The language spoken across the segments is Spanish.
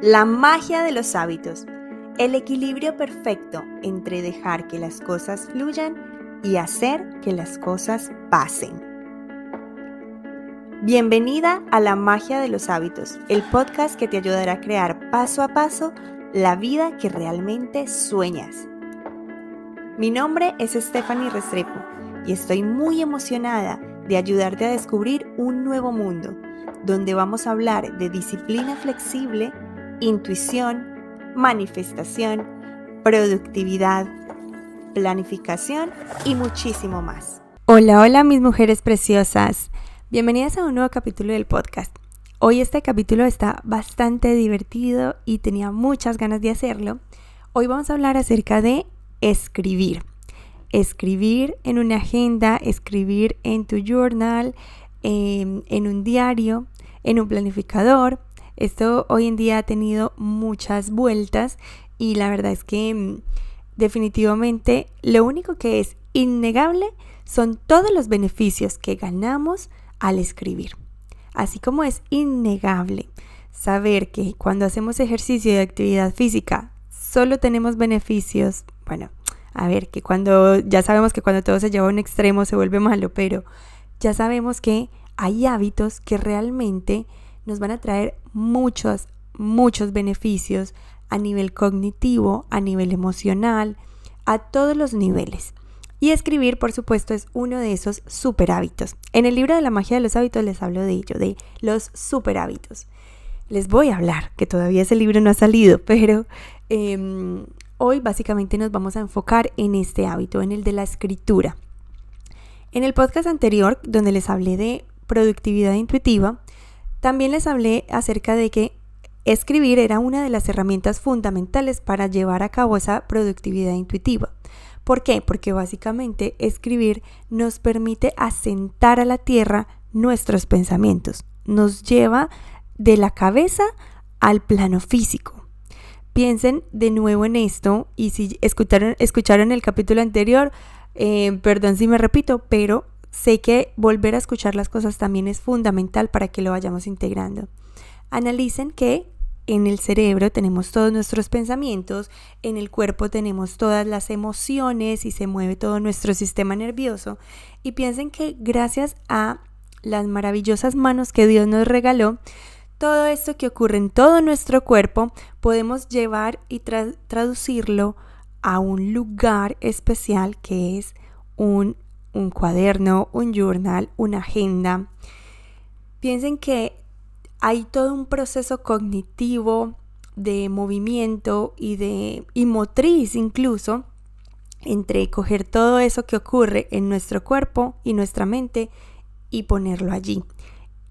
La magia de los hábitos, el equilibrio perfecto entre dejar que las cosas fluyan y hacer que las cosas pasen. Bienvenida a La magia de los hábitos, el podcast que te ayudará a crear paso a paso la vida que realmente sueñas. Mi nombre es Stephanie Restrepo y estoy muy emocionada de ayudarte a descubrir un nuevo mundo, donde vamos a hablar de disciplina flexible, intuición, manifestación, productividad, planificación y muchísimo más. Hola mis mujeres preciosas. Bienvenidas a un nuevo capítulo del podcast. Hoy este capítulo está bastante divertido y tenía muchas ganas de hacerlo. Hoy vamos a hablar acerca de escribir. Escribir en una agenda, escribir en tu journal, en un diario, en un planificador. Esto hoy en día ha tenido muchas vueltas y la verdad es que definitivamente lo único que es innegable son todos los beneficios que ganamos al escribir. Así como es innegable saber que cuando hacemos ejercicio y actividad física solo tenemos beneficios, ya sabemos que cuando todo se lleva a un extremo se vuelve malo, pero ya sabemos que hay hábitos que realmente nos van a traer muchos beneficios a nivel cognitivo, a nivel emocional, a todos los niveles. Y escribir, por supuesto, es uno de esos super hábitos. En el libro de la magia de los hábitos les hablo de ello, de los super hábitos. Les voy a hablar, que todavía ese libro no ha salido, pero hoy básicamente nos vamos a enfocar en este hábito, en el de la escritura. En el podcast anterior, donde les hablé de productividad intuitiva, también les hablé acerca de que escribir era una de las herramientas fundamentales para llevar a cabo esa productividad intuitiva. ¿Por qué? Porque básicamente escribir nos permite asentar a la tierra nuestros pensamientos. Nos lleva de la cabeza al plano físico. Piensen de nuevo en esto y si escucharon el capítulo anterior, perdón si me repito, pero sé que volver a escuchar las cosas también es fundamental para que lo vayamos integrando. Analicen que en el cerebro tenemos todos nuestros pensamientos, en el cuerpo tenemos todas las emociones y se mueve todo nuestro sistema nervioso. Y piensen que gracias a las maravillosas manos que Dios nos regaló, todo esto que ocurre en todo nuestro cuerpo podemos llevar y traducirlo a un lugar especial que es un cuaderno, un journal, una agenda. Piensen que hay todo un proceso cognitivo de movimiento y motriz incluso entre coger todo eso que ocurre en nuestro cuerpo y nuestra mente y ponerlo allí.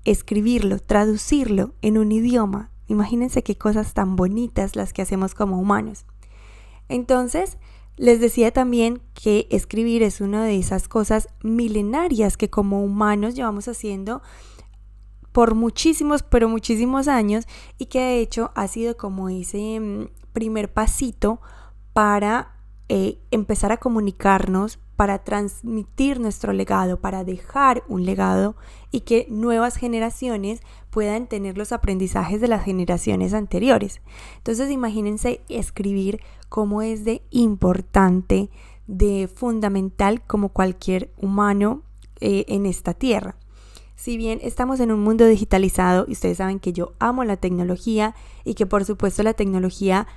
Escribirlo, traducirlo en un idioma. Imagínense qué cosas tan bonitas las que hacemos como humanos. Entonces, les decía también que escribir es una de esas cosas milenarias que como humanos llevamos haciendo por muchísimos años y que de hecho ha sido como ese primer pasito para empezar a comunicarnos, para transmitir nuestro legado, para dejar un legado y que nuevas generaciones puedan tener los aprendizajes de las generaciones anteriores. Entonces imagínense escribir cómo es de importante, de fundamental como cualquier humano en esta tierra. Si bien estamos en un mundo digitalizado y ustedes saben que yo amo la tecnología y que por supuesto la tecnología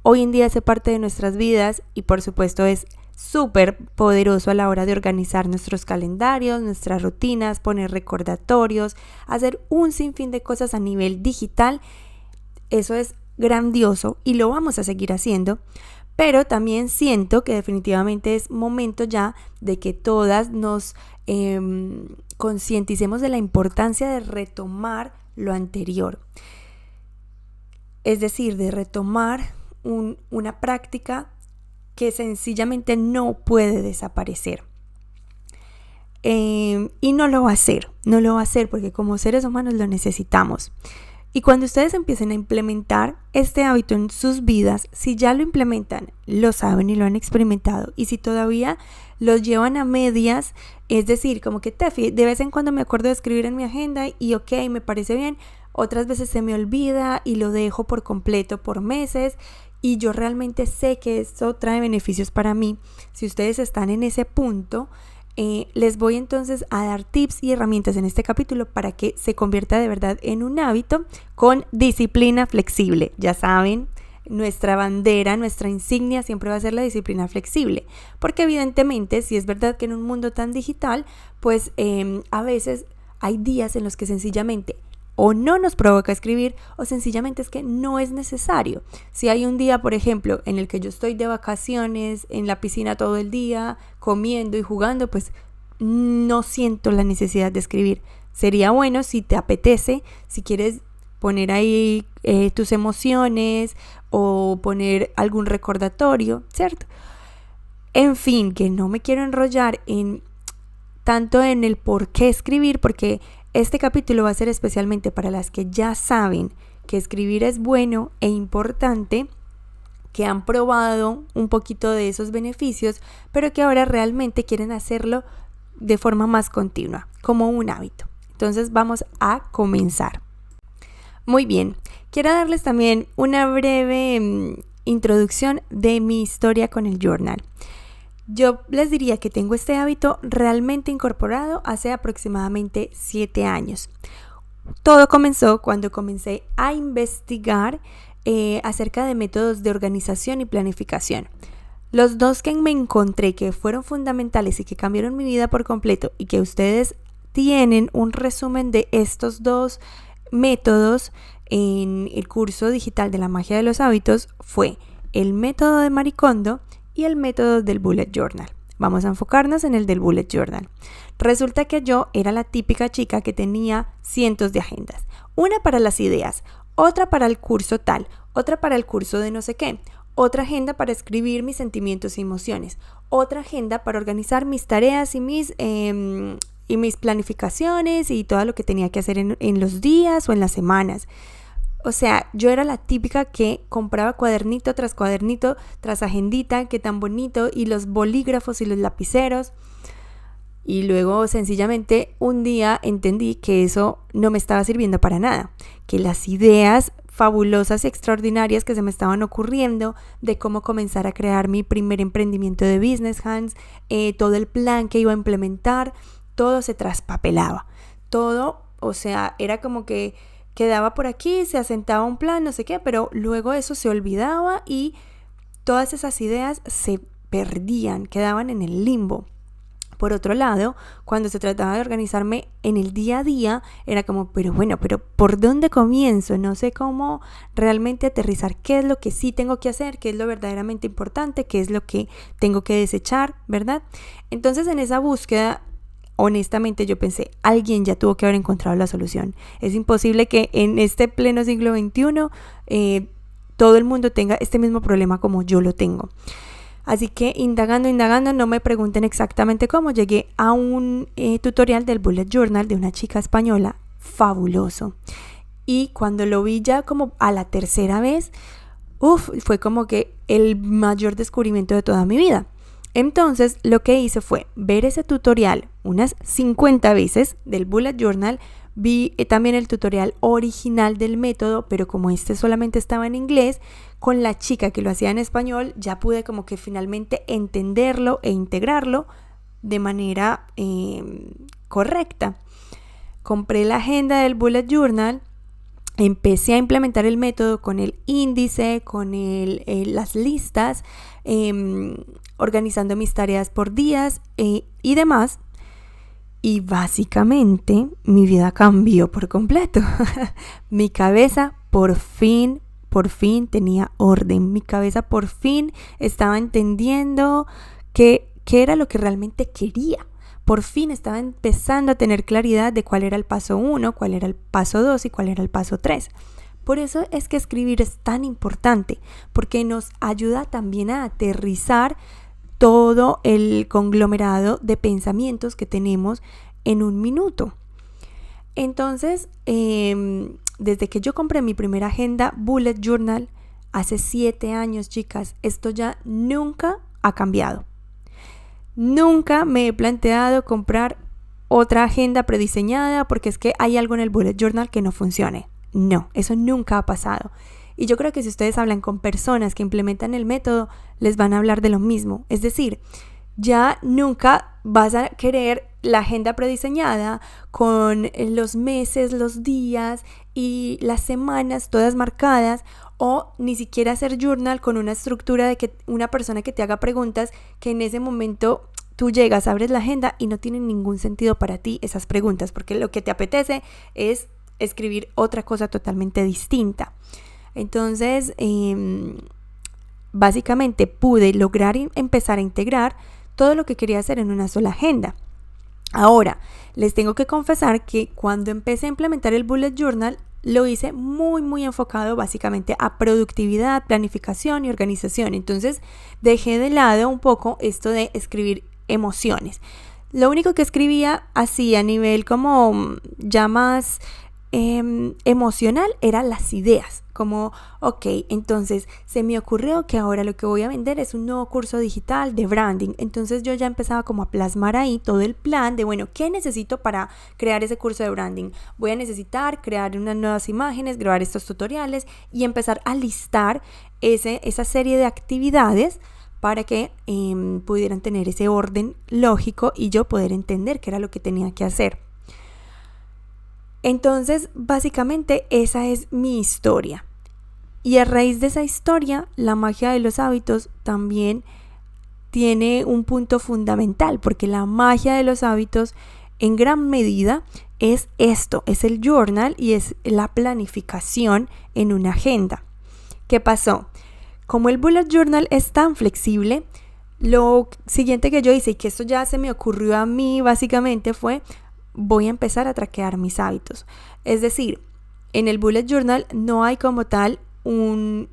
hoy en día hace parte de nuestras vidas y por supuesto es súper poderoso a la hora de organizar nuestros calendarios, nuestras rutinas, poner recordatorios, hacer un sinfín de cosas a nivel digital. Eso es grandioso y lo vamos a seguir haciendo, pero también siento que definitivamente es momento ya de que todas nos concienticemos de la importancia de retomar lo anterior. Es decir, de retomar una práctica que sencillamente no puede desaparecer. Y no lo va a hacer porque como seres humanos lo necesitamos. Y cuando ustedes empiecen a implementar este hábito en sus vidas, si ya lo implementan, lo saben y lo han experimentado. Y si todavía los llevan a medias, es decir, como que Tefi, de vez en cuando me acuerdo de escribir en mi agenda y ok, me parece bien. otras veces se me olvida y lo dejo por completo por meses. Y yo realmente sé que esto trae beneficios para mí. Si ustedes están en ese punto, les voy entonces a dar tips y herramientas en este capítulo para que se convierta de verdad en un hábito con disciplina flexible. Ya saben, nuestra bandera, nuestra insignia siempre va a ser la disciplina flexible, porque evidentemente si es verdad que en un mundo tan digital, pues a veces hay días en los que sencillamente o no nos provoca escribir o sencillamente es que no es necesario. Si hay un día, por ejemplo, en el que yo estoy de vacaciones en la piscina todo el día, comiendo y jugando, pues no siento la necesidad de escribir. Sería bueno si te apetece, si quieres poner ahí tus emociones o poner algún recordatorio, ¿cierto? En fin, que no me quiero enrollar en tanto en el por qué escribir, porque este capítulo va a ser especialmente para las que ya saben que escribir es bueno e importante, que han probado un poquito de esos beneficios, pero que ahora realmente quieren hacerlo de forma más continua, como un hábito. Entonces vamos a comenzar. Muy bien, quiero darles también una breve introducción de mi historia con el journal. Yo les diría que tengo este hábito realmente incorporado hace aproximadamente 7 años. Todo comenzó cuando comencé a investigar acerca de métodos de organización y planificación. Los dos que me encontré que fueron fundamentales y que cambiaron mi vida por completo y que ustedes tienen un resumen de estos dos métodos en el curso digital de la magia de los hábitos fue el método de Marie Kondo y el método del bullet journal. Vamos a enfocarnos en el del bullet journal. Resulta que yo era la típica chica que tenía cientos de agendas. Una para las ideas, otra para el curso tal, otra para el curso de no sé qué, otra agenda para escribir mis sentimientos y emociones, otra agenda para organizar mis tareas y mis planificaciones y todo lo que tenía que hacer en los días o en las semanas. O sea, yo era la típica que compraba cuadernito tras agendita, que tan bonito, y los bolígrafos y los lapiceros. Y luego sencillamente un día entendí que eso no me estaba sirviendo para nada, que las ideas fabulosas y extraordinarias que se me estaban ocurriendo de cómo comenzar a crear mi primer emprendimiento de Business Hands, todo el plan que iba a implementar, todo se traspapelaba. Todo, o sea, era como que quedaba por aquí, se asentaba un plan, no sé qué, pero luego eso se olvidaba y todas esas ideas se perdían, quedaban en el limbo. Por otro lado, cuando se trataba de organizarme en el día a día, era como, pero ¿por dónde comienzo? No sé cómo realmente aterrizar qué es lo que sí tengo que hacer, qué es lo verdaderamente importante, qué es lo que tengo que desechar, ¿verdad? Entonces, en esa búsqueda, honestamente yo pensé, alguien ya tuvo que haber encontrado la solución. Es imposible que en este pleno siglo XXI todo el mundo tenga este mismo problema como yo lo tengo. Así que indagando, no me pregunten exactamente cómo, llegué a un tutorial del bullet journal de una chica española fabuloso. Y cuando lo vi ya como a la tercera vez, fue como que el mayor descubrimiento de toda mi vida. Entonces lo que hice fue ver ese tutorial unas 50 veces del bullet journal. Vi también el tutorial original del método, pero como este solamente estaba en inglés, con la chica que lo hacía en español, ya pude como que finalmente entenderlo e integrarlo de manera correcta. Compré la agenda del bullet journal, empecé a implementar el método con el índice, con las listas, organizando mis tareas por días y demás. Y básicamente mi vida cambió por completo. Mi cabeza por fin tenía orden. Mi cabeza por fin estaba entendiendo qué era lo que realmente quería. Por fin estaba empezando a tener claridad de cuál era el paso 1, cuál era el paso 2 y cuál era el paso 3. Por eso es que escribir es tan importante, porque nos ayuda también a aterrizar todo el conglomerado de pensamientos que tenemos en un minuto. Entonces, desde que yo compré mi primera agenda bullet journal, hace 7 años, chicas, esto ya nunca ha cambiado. Nunca me he planteado comprar otra agenda prediseñada porque es que hay algo en el bullet journal que no funcione. No, eso nunca ha pasado. Y yo creo que si ustedes hablan con personas que implementan el método, les van a hablar de lo mismo. Es decir, ya nunca vas a querer la agenda prediseñada con los meses, los días y las semanas todas marcadas, o ni siquiera hacer journal con una estructura de que una persona que te haga preguntas que en ese momento tú llegas, abres la agenda y no tienen ningún sentido para ti esas preguntas, porque lo que te apetece es escribir otra cosa totalmente distinta. Entonces, básicamente pude lograr empezar a integrar todo lo que quería hacer en una sola agenda. Ahora, les tengo que confesar que cuando empecé a implementar el bullet journal, lo hice muy enfocado básicamente a productividad, planificación y organización. Entonces, dejé de lado un poco esto de escribir emociones. Lo único que escribía así a nivel como ya más emocional eran las ideas, como ok, entonces se me ocurrió que ahora lo que voy a vender es un nuevo curso digital de branding. Entonces yo ya empezaba como a plasmar ahí todo el plan de bueno, ¿qué necesito para crear ese curso de branding? Voy a necesitar crear unas nuevas imágenes, grabar estos tutoriales y empezar a listar esa serie de actividades para que pudieran tener ese orden lógico y yo poder entender qué era lo que tenía que hacer. Entonces, básicamente esa es mi historia. Y a raíz de esa historia, la magia de los hábitos también tiene un punto fundamental, porque la magia de los hábitos en gran medida es esto, es el journal y es la planificación en una agenda. ¿Qué pasó? Como el bullet journal es tan flexible, lo siguiente que yo hice y que esto ya se me ocurrió a mí básicamente fue voy a empezar a traquear mis hábitos. Es decir, en el bullet journal no hay como tal el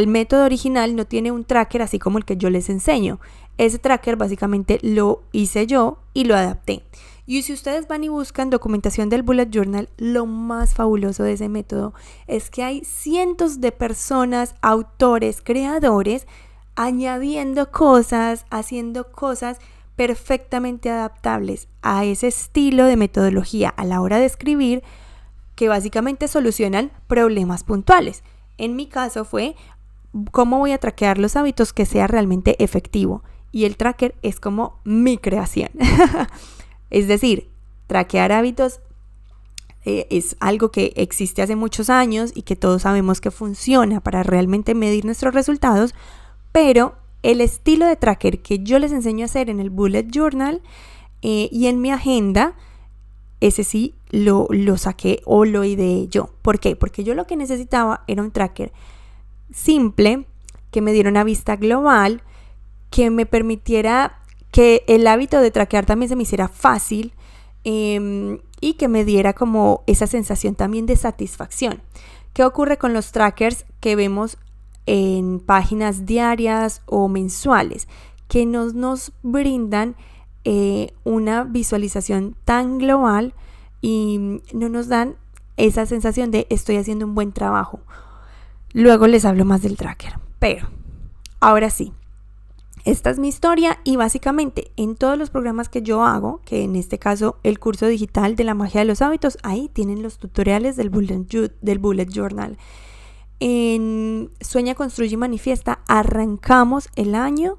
método original no tiene un tracker así como el que yo les enseño. Ese tracker básicamente lo hice yo y lo adapté. Y si ustedes van y buscan documentación del bullet journal, lo más fabuloso de ese método es que hay cientos de personas, autores, creadores, añadiendo cosas, haciendo cosas perfectamente adaptables a ese estilo de metodología a la hora de escribir, que básicamente solucionan problemas puntuales. En mi caso fue cómo voy a traquear los hábitos que sea realmente efectivo, y el tracker es como mi creación. Es decir, traquear hábitos es algo que existe hace muchos años y que todos sabemos que funciona para realmente medir nuestros resultados, pero el estilo de tracker que yo les enseño a hacer en el bullet journal y en mi agenda, ese sí lo saqué o lo ideé yo. ¿Por qué? Porque yo lo que necesitaba era un tracker simple, que me diera una vista global, que me permitiera que el hábito de traquear también se me hiciera fácil y que me diera como esa sensación también de satisfacción. ¿Qué ocurre con los trackers que vemos en páginas diarias o mensuales? Que nos brindan una visualización tan global y no nos dan esa sensación de estoy haciendo un buen trabajo. Luego les hablo más del tracker, pero ahora sí, esta es mi historia y básicamente en todos los programas que yo hago, que en este caso el curso digital de la magia de los hábitos, ahí tienen los tutoriales del bullet journal. En Sueña, Construye y Manifiesta arrancamos el año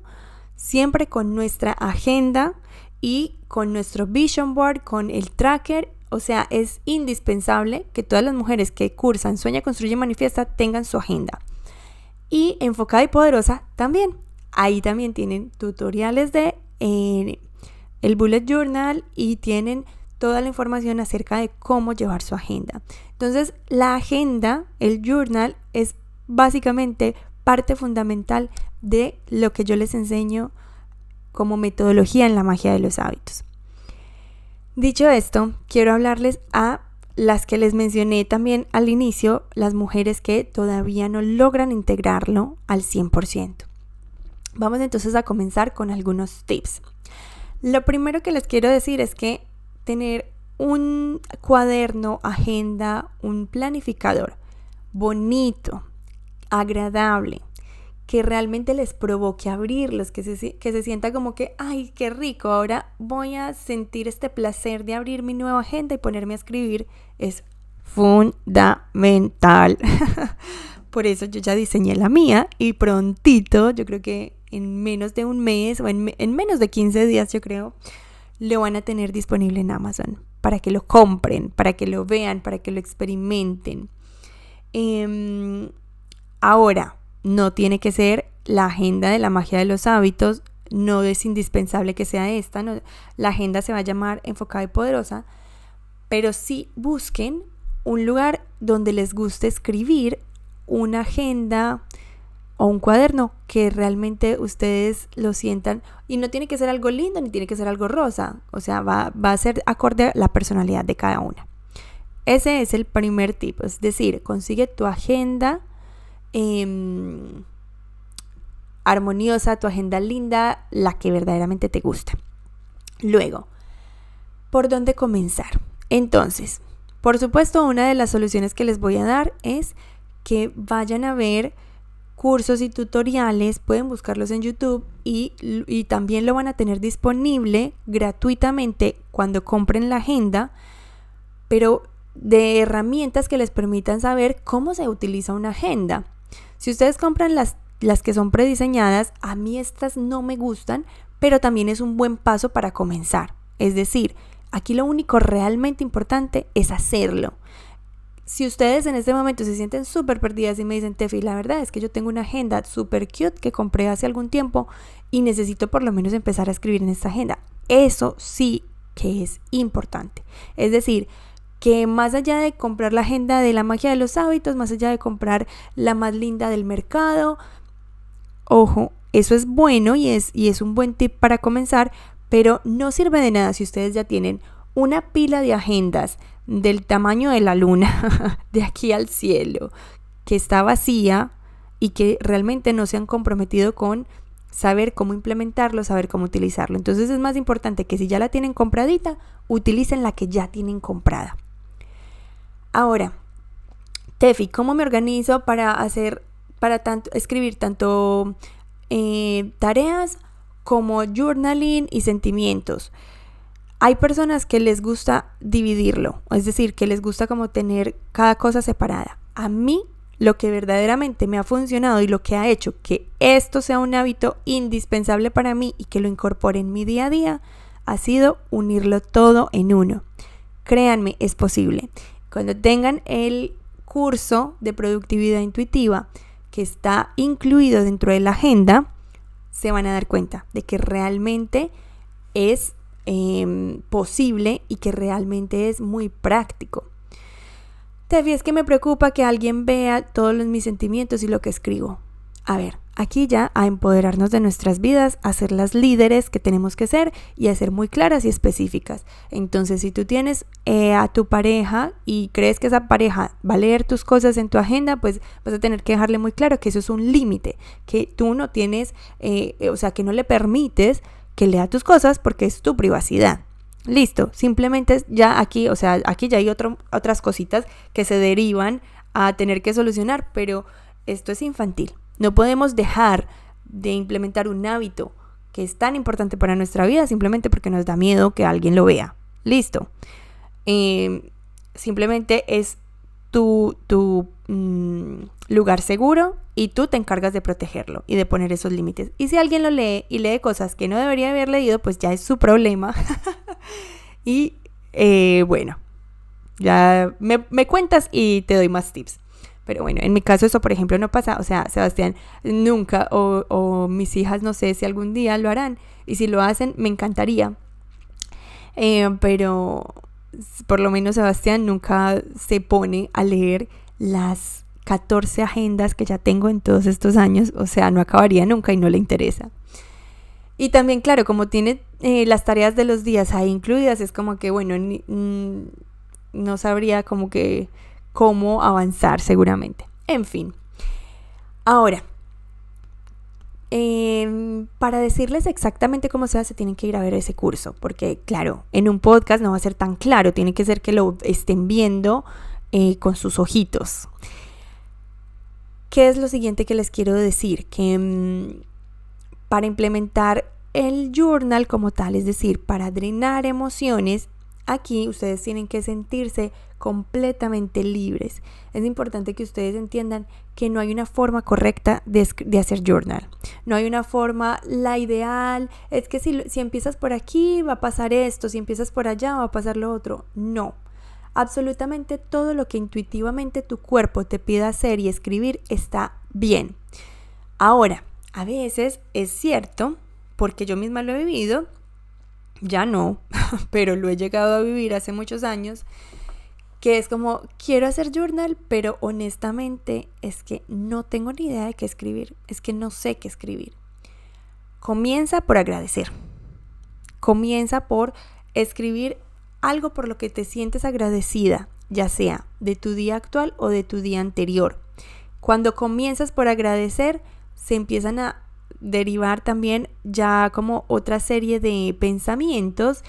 siempre con nuestra agenda y con nuestro vision board, con el tracker. O sea, es indispensable que todas las mujeres que cursan Sueña, Construye y Manifiesta tengan su agenda. Y Enfocada y Poderosa también. Ahí también tienen tutoriales de el bullet journal y tienen toda la información acerca de cómo llevar su agenda. Entonces, la agenda, el journal, es básicamente parte fundamental de lo que yo les enseño como metodología en la magia de los hábitos. Dicho esto, quiero hablarles a las que les mencioné también al inicio, las mujeres que todavía no logran integrarlo al 100%. Vamos entonces a comenzar con algunos tips. Lo primero que les quiero decir es que tener un cuaderno, agenda, un planificador bonito, agradable, que realmente les provoque abrirlos, que se sienta como que, ay, qué rico, ahora voy a sentir este placer de abrir mi nueva agenda y ponerme a escribir, es fundamental. Por eso yo ya diseñé la mía y prontito, yo creo que en menos de un mes o en menos de 15 días, yo creo, lo van a tener disponible en Amazon para que lo compren, para que lo vean, para que lo experimenten. Ahora, no tiene que ser la agenda de la magia de los hábitos, no es indispensable que sea esta, no, la agenda se va a llamar Enfocada y Poderosa, pero sí busquen un lugar donde les guste escribir una agenda o un cuaderno que realmente ustedes lo sientan, y no tiene que ser algo lindo ni tiene que ser algo rosa, o sea, va a ser acorde a la personalidad de cada una. Ese es el primer tip, es decir, consigue tu agenda armoniosa, tu agenda linda, la que verdaderamente te gusta. Luego, ¿por dónde comenzar? Entonces, por supuesto, una de las soluciones que les voy a dar es que vayan a ver cursos y tutoriales, pueden buscarlos en YouTube y también lo van a tener disponible gratuitamente cuando compren la agenda, pero de herramientas que les permitan saber cómo se utiliza una agenda. Si ustedes compran las que son prediseñadas, a mí estas no me gustan, pero también es un buen paso para comenzar. Es decir, aquí lo único realmente importante es hacerlo. Si ustedes en este momento se sienten súper perdidas y me dicen, Tefi, la verdad es que yo tengo una agenda súper cute que compré hace algún tiempo y necesito por lo menos empezar a escribir en esta agenda. Eso sí que es importante. Es decir, que más allá de comprar la agenda de la magia de los hábitos, más allá de comprar la más linda del mercado, ojo, eso es bueno y es un buen tip para comenzar, pero no sirve de nada si ustedes ya tienen una pila de agendas del tamaño de la luna, de aquí al cielo, que está vacía y que realmente no se han comprometido con saber cómo implementarlo, saber cómo utilizarlo. Entonces es más importante que si ya la tienen compradita, utilicen la que ya tienen comprada. Ahora, Tefi, ¿cómo me organizo para escribir tanto tareas como journaling y sentimientos? Hay personas que les gusta dividirlo, es decir, que les gusta como tener cada cosa separada. A mí, lo que verdaderamente me ha funcionado y lo que ha hecho que esto sea un hábito indispensable para mí y que lo incorpore en mi día a día, ha sido unirlo todo en uno. Créanme, es posible. Cuando tengan el curso de productividad intuitiva que está incluido dentro de la agenda, se van a dar cuenta de que realmente es posible y que realmente es muy práctico. Tefi, es que me preocupa que alguien vea todos mis sentimientos y lo que escribo. A ver, aquí ya a empoderarnos de nuestras vidas, a ser las líderes que tenemos que ser y a ser muy claras y específicas. Entonces, si tú tienes a tu pareja y crees que esa pareja va a leer tus cosas en tu agenda, pues vas a tener que dejarle muy claro que eso es un límite, que tú no tienes, que no le permites que lea tus cosas porque es tu privacidad. Listo, simplemente ya aquí, aquí ya hay otras cositas que se derivan a tener que solucionar, pero esto es infantil. No podemos dejar de implementar un hábito que es tan importante para nuestra vida simplemente porque nos da miedo que alguien lo vea. Listo. Simplemente es tu lugar seguro y tú te encargas de protegerlo y de poner esos límites. Y si alguien lo lee y lee cosas que no debería haber leído, pues ya es su problema. Y bueno, ya me cuentas y te doy más tips. Pero bueno, en mi caso eso, por ejemplo, no pasa. O sea, Sebastián nunca, o mis hijas, no sé si algún día lo harán. Y si lo hacen, me encantaría. Pero por lo menos Sebastián nunca se pone a leer las 14 agendas que ya tengo en todos estos años. O sea, no acabaría nunca y no le interesa. Y también, claro, como tiene las tareas de los días ahí incluidas, es como que, bueno, no sabría como que cómo avanzar seguramente. En fin. Ahora, para decirles exactamente cómo se hace, tienen que ir a ver ese curso, porque claro, en un podcast no va a ser tan claro, tiene que ser que lo estén viendo con sus ojitos. ¿Qué es lo siguiente que les quiero decir? Que para implementar el journal como tal, es decir, para drenar emociones, aquí ustedes tienen que sentirse completamente libres. Es importante que ustedes entiendan que no hay una forma correcta de hacer journal. No hay una forma, la ideal es que si empiezas por aquí va a pasar esto, si empiezas por allá va a pasar lo otro. No. Absolutamente todo lo que intuitivamente tu cuerpo te pida hacer y escribir está bien. Ahora, a veces es cierto, porque yo misma lo he vivido, ya no, pero lo he llegado a vivir hace muchos años, que es como, quiero hacer journal, pero honestamente es que no tengo ni idea de qué escribir, es que no sé qué escribir. Comienza por agradecer, comienza por escribir algo por lo que te sientes agradecida, ya sea de tu día actual o de tu día anterior. Cuando comienzas por agradecer, se empiezan a derivar también ya como otra serie de pensamientos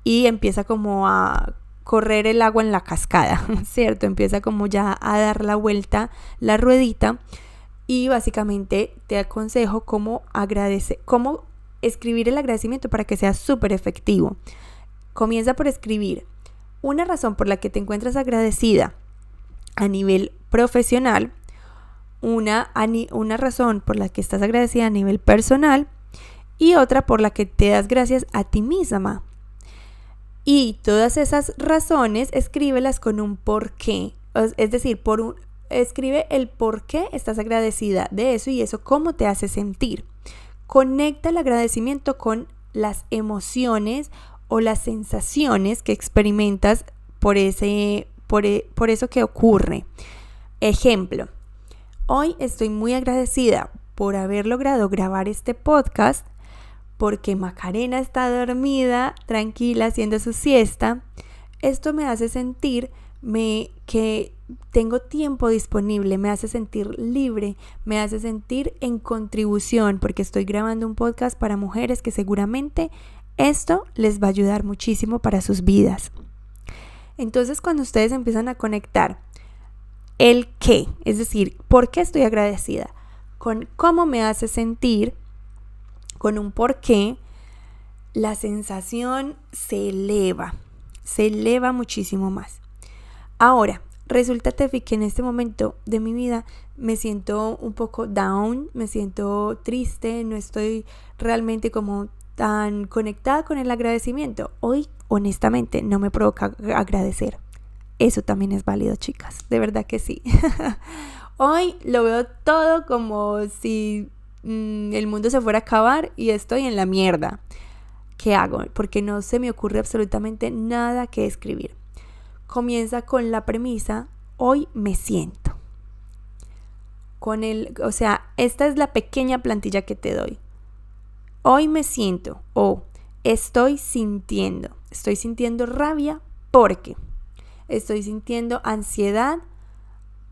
y empieza como a correr el agua en la cascada, ¿cierto? Empieza como ya a dar la vuelta la ruedita y básicamente te aconsejo cómo escribir el agradecimiento para que sea súper efectivo. Comienza por escribir una razón por la que te encuentras agradecida a nivel profesional, una razón por la que estás agradecida a nivel personal y otra por la que te das gracias a ti misma. Y todas esas razones escríbelas con un porqué, es decir, escribe el por qué estás agradecida de eso y eso cómo te hace sentir. Conecta el agradecimiento con las emociones o las sensaciones que experimentas por eso que ocurre. Ejemplo, hoy estoy muy agradecida por haber logrado grabar este podcast porque Macarena está dormida, tranquila, haciendo su siesta. Esto me hace sentir que tengo tiempo disponible, me hace sentir libre, me hace sentir en contribución porque estoy grabando un podcast para mujeres que seguramente esto les va a ayudar muchísimo para sus vidas. Entonces, cuando ustedes empiezan a conectar el qué, es decir, por qué estoy agradecida, con cómo me hace sentir, con un por qué, la sensación se eleva muchísimo más. Ahora, resulta, Tefi, que en este momento de mi vida me siento un poco down, me siento triste, no estoy realmente como tan conectada con el agradecimiento. Hoy, honestamente, no me provoca agradecer. Eso también es válido, chicas, de verdad que sí. Hoy lo veo todo como si el mundo se fuera a acabar y estoy en la mierda. ¿Qué hago? Porque no se me ocurre absolutamente nada que escribir. Comienza con la premisa, hoy me siento. Esta es la pequeña plantilla que te doy. Hoy me siento o estoy sintiendo rabia porque, estoy sintiendo ansiedad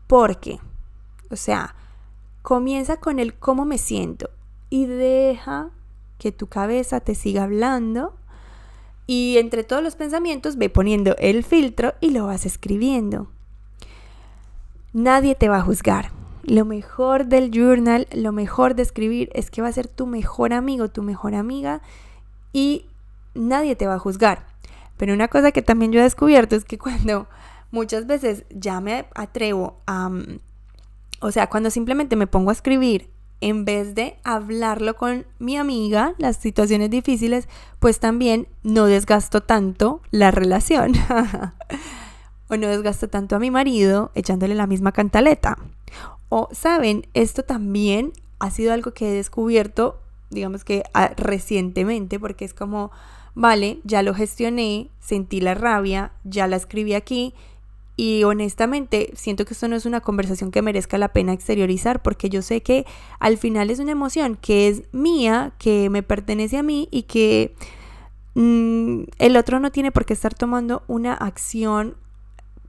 porque, comienza con el cómo me siento y deja que tu cabeza te siga hablando y entre todos los pensamientos ve poniendo el filtro y lo vas escribiendo. Nadie te va a juzgar. Lo mejor del journal, lo mejor de escribir es que va a ser tu mejor amigo, tu mejor amiga y nadie te va a juzgar. Pero una cosa que también yo he descubierto es que cuando muchas veces ya me atrevo cuando simplemente me pongo a escribir en vez de hablarlo con mi amiga, las situaciones difíciles, pues también no desgasto tanto la relación o no desgasto tanto a mi marido echándole la misma cantaleta. O, ¿saben? Esto también ha sido algo que he descubierto, digamos que recientemente, porque es como, vale, ya lo gestioné, sentí la rabia, ya la escribí aquí y honestamente siento que esto no es una conversación que merezca la pena exteriorizar porque yo sé que al final es una emoción que es mía, que me pertenece a mí y que el otro no tiene por qué estar tomando una acción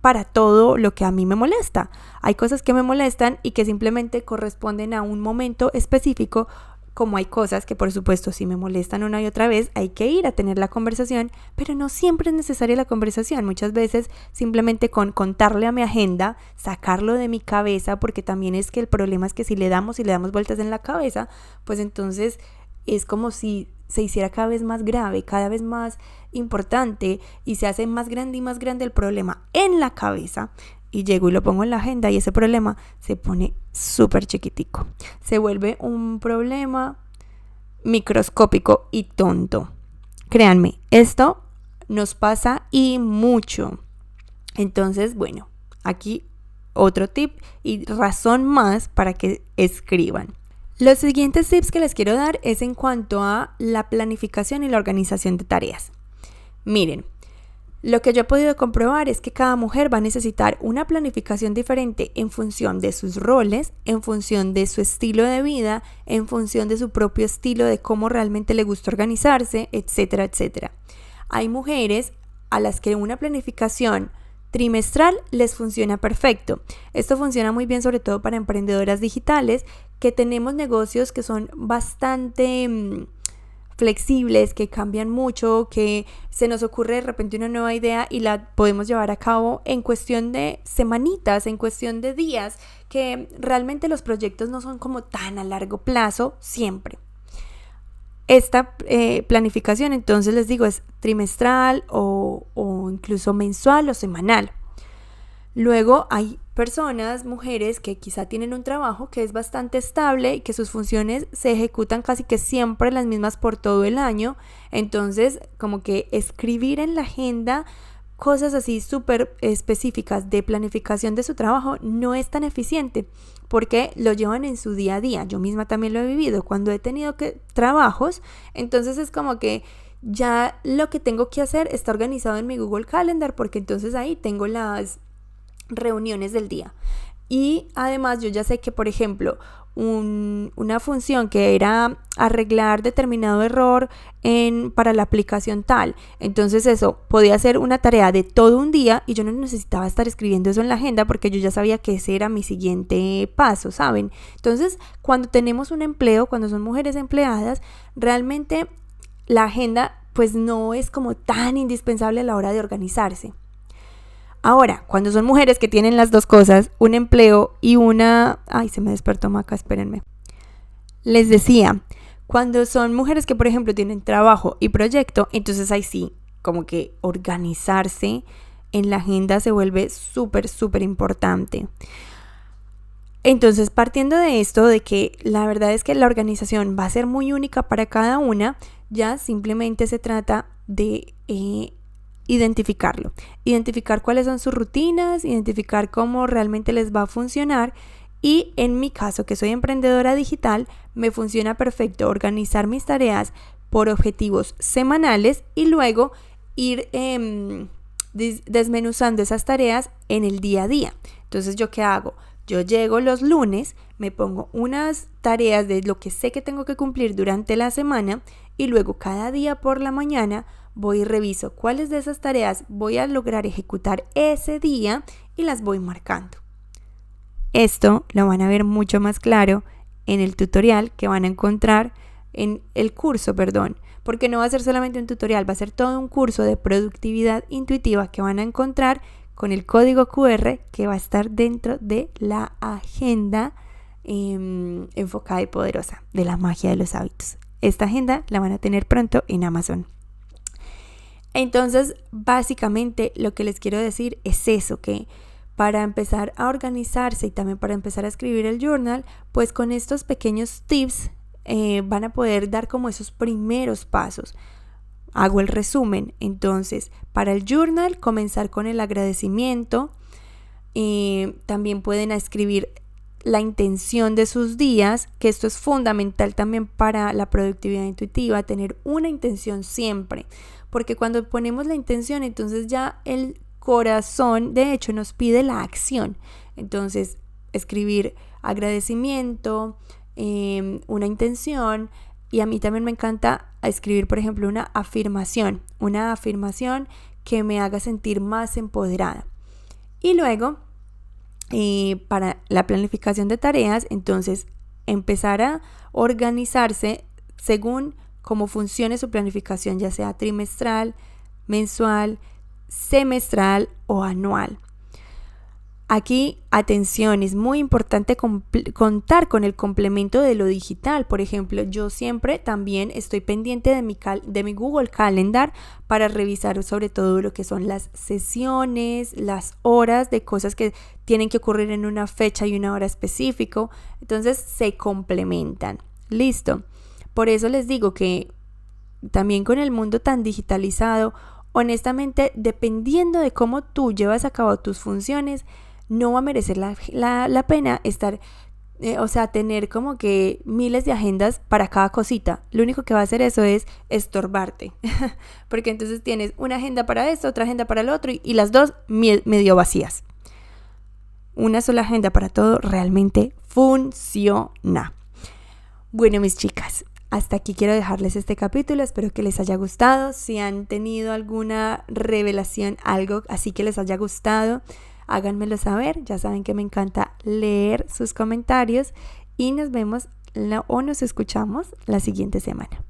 para todo lo que a mí me molesta. Hay cosas que me molestan y que simplemente corresponden a un momento específico, como hay cosas que por supuesto si me molestan una y otra vez hay que ir a tener la conversación, pero no siempre es necesaria la conversación. Muchas veces simplemente con contarle a mi agenda, sacarlo de mi cabeza, porque también es que el problema es que si le damos vueltas en la cabeza, pues entonces es como si se hiciera cada vez más grave, cada vez más importante y se hace más grande y más grande el problema en la cabeza y llego y lo pongo en la agenda y ese problema se pone súper chiquitico. Se vuelve un problema microscópico y tonto. Créanme, esto nos pasa y mucho. Entonces, bueno, aquí otro tip y razón más para que escriban. Los siguientes tips que les quiero dar es en cuanto a la planificación y la organización de tareas. Miren, lo que yo he podido comprobar es que cada mujer va a necesitar una planificación diferente en función de sus roles, en función de su estilo de vida, en función de su propio estilo de cómo realmente le gusta organizarse, etcétera, etcétera. Hay mujeres a las que una planificación trimestral les funciona perfecto. Esto funciona muy bien sobre todo para emprendedoras digitales que tenemos negocios que son bastante flexibles, que cambian mucho, que se nos ocurre de repente una nueva idea y la podemos llevar a cabo en cuestión de semanitas, en cuestión de días, que realmente los proyectos no son como tan a largo plazo siempre. Esta planificación, entonces les digo, es trimestral o incluso mensual o semanal. Luego hay personas, mujeres, que quizá tienen un trabajo que es bastante estable y que sus funciones se ejecutan casi que siempre las mismas por todo el año. Entonces, como que escribir en la agenda cosas así súper específicas de planificación de su trabajo no es tan eficiente porque lo llevan en su día a día. Yo misma también lo he vivido cuando he tenido trabajos, entonces es como que ya lo que tengo que hacer está organizado en mi Google Calendar porque entonces ahí tengo las reuniones del día. Y además yo ya sé que, por ejemplo, una función que era arreglar determinado error para la aplicación tal, entonces eso podía ser una tarea de todo un día y yo no necesitaba estar escribiendo eso en la agenda porque yo ya sabía que ese era mi siguiente paso, ¿saben? Entonces, cuando tenemos un empleo, cuando son mujeres empleadas, realmente la agenda pues no es como tan indispensable a la hora de organizarse. Ahora, cuando son mujeres que tienen las dos cosas, un empleo y una... Ay, se me despertó Maca, espérenme. Les decía, cuando son mujeres que, por ejemplo, tienen trabajo y proyecto, entonces ahí sí, como que organizarse en la agenda se vuelve súper, súper importante. Entonces, partiendo de esto, de que la verdad es que la organización va a ser muy única para cada una, ya simplemente se trata de... identificar cuáles son sus rutinas, identificar cómo realmente les va a funcionar y en mi caso que soy emprendedora digital me funciona perfecto organizar mis tareas por objetivos semanales y luego ir desmenuzando esas tareas en el día a día. Entonces, ¿yo qué hago? Yo llego los lunes, me pongo unas tareas de lo que sé que tengo que cumplir durante la semana y luego cada día por la mañana voy y reviso cuáles de esas tareas voy a lograr ejecutar ese día y las voy marcando. Esto lo van a ver mucho más claro en el tutorial que van a encontrar en el curso, porque no va a ser solamente un tutorial, va a ser todo un curso de productividad intuitiva que van a encontrar con el código QR que va a estar dentro de la agenda enfocada y poderosa de la magia de los hábitos. Esta agenda la van a tener pronto en Amazon. Entonces, básicamente lo que les quiero decir es eso, que para empezar a organizarse y también para empezar a escribir el journal, pues con estos pequeños tips van a poder dar como esos primeros pasos. Hago el resumen. Entonces, para el journal, comenzar con el agradecimiento. También pueden escribir la intención de sus días, que esto es fundamental también para la productividad intuitiva, tener una intención siempre, porque cuando ponemos la intención, entonces ya el corazón de hecho nos pide la acción. Entonces, escribir agradecimiento, una intención, y a mí también me encanta escribir, por ejemplo, una afirmación que me haga sentir más empoderada. Y luego, para la planificación de tareas, entonces empezar a organizarse según cómo funcione su planificación, ya sea trimestral, mensual, semestral o anual. Aquí, atención, es muy importante contar con el complemento de lo digital. Por ejemplo, yo siempre también estoy pendiente de mi Google Calendar para revisar sobre todo lo que son las sesiones, las horas de cosas que tienen que ocurrir en una fecha y una hora específico. Entonces se complementan. Listo. Por eso les digo que también con el mundo tan digitalizado, honestamente, dependiendo de cómo tú llevas a cabo tus funciones, no va a merecer la pena estar, tener como que miles de agendas para cada cosita. Lo único que va a hacer eso es estorbarte, porque entonces tienes una agenda para esto, otra agenda para el otro y las dos medio vacías. Una sola agenda para todo realmente funciona. Bueno, mis chicas, hasta aquí quiero dejarles este capítulo, espero que les haya gustado. Si han tenido alguna revelación, algo así que les haya gustado, háganmelo saber. Ya saben que me encanta leer sus comentarios y nos vemos o nos escuchamos la siguiente semana.